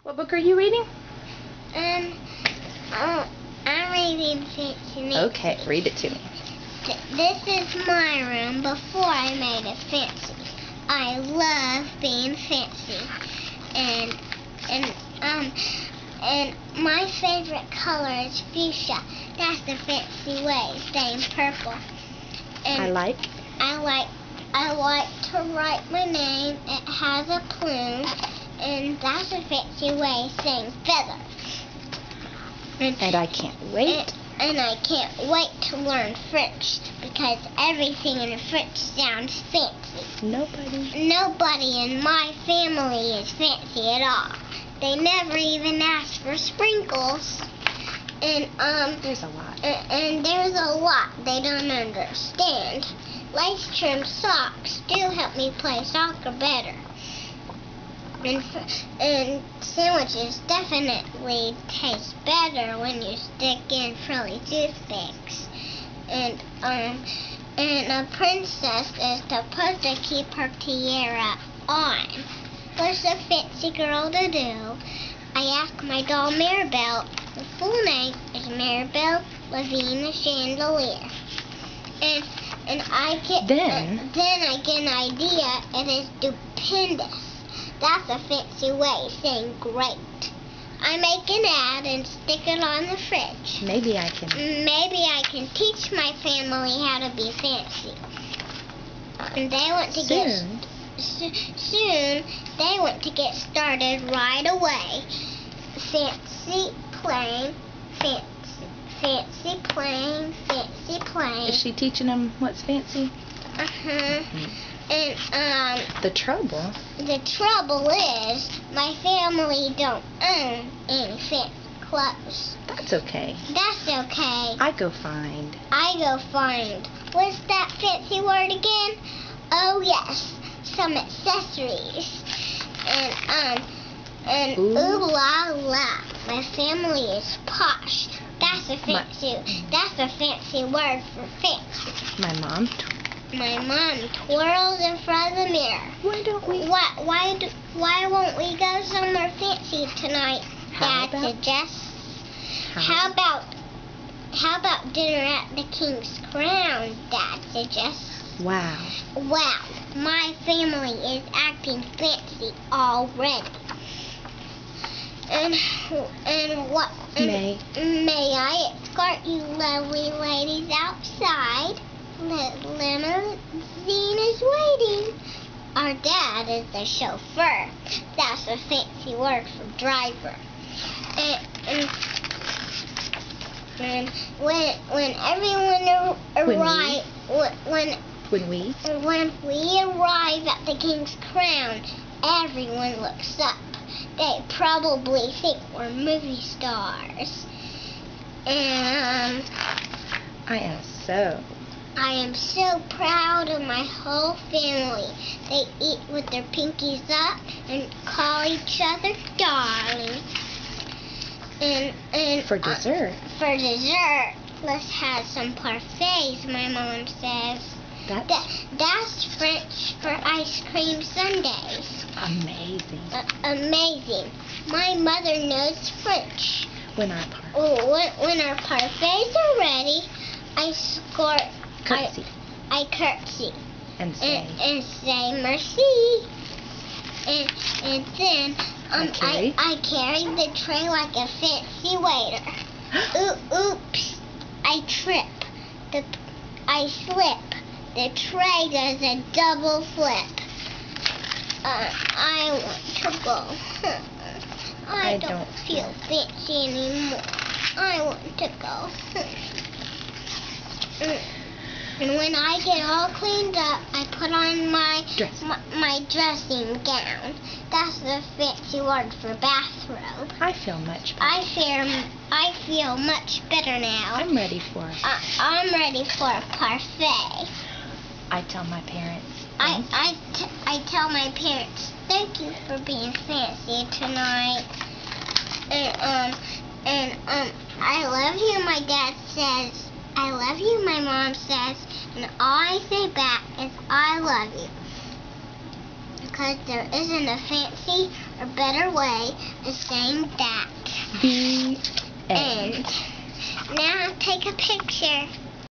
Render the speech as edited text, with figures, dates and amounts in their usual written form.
What book are you reading? I'm reading Fancy Nancy. Okay, read it to me. This is my room before I made it fancy. I love being fancy. And my favorite color is fuchsia. That's the fancy way of saying purple. And I like to write my name. It has a plume, and that's a fancy way of saying feather. And I can't wait. And I can't wait to learn French because everything in French sounds fancy. Nobody in my family is fancy at all. They never even ask for sprinkles. And there's a lot. And there's a lot they don't understand. Lace trimmed socks do help me play soccer better. And sandwiches definitely taste better when you stick in frilly toothpicks. And a princess is supposed to keep her tiara on. What's a fancy girl to do? I asked my doll Maribel. Her full name is Maribel Lavina Chandelier. And then I get an idea. It is stupendous. That's a fancy way of saying great. I make an ad and stick it on the fridge. Maybe I can teach my family how to be fancy. And they want to soon they want to get started right away. Fancy playing. Is she teaching them what's fancy? And the trouble is my family don't own any fancy clothes. That's okay. I go find. What's that fancy word again? Oh yes, some accessories. And ooh la la, my family is posh. That's a fancy word for fancy. My mom twirls in front of the mirror. Why won't we go somewhere fancy tonight? Dad suggests. How about dinner at the King's Crown? Dad suggests. Wow, my family is acting fancy already. May I escort you lovely ladies outside? Limousine is waiting. Our dad is the chauffeur. That's a fancy word for driver. And when everyone arrives, when we arrive at the King's Crown, everyone looks up. They probably think we're movie stars. And I am so proud of my whole family. They eat with their pinkies up and call each other darling. And for dessert, let's have some parfaits, my mom says. That's French for ice cream sundaes. Amazing. My mother knows French. When our parfaits are ready, I curtsy and say merci. And then I carry the tray like a fancy waiter. Oops! I trip. I slip. The tray does a double flip. I want to go. I don't feel fancy anymore. I want to go. And when I get all cleaned up, I put on my dressing gown. That's the fancy word for bathrobe. I feel much better. I feel much better now. I'm ready for a parfait. I tell my parents. I tell my parents, thank you for being fancy tonight. And I love you, my dad says. I love you, my mom says. And all I say back is, I love you. Because there isn't a fancy a better way of saying that. The end. Now take a picture.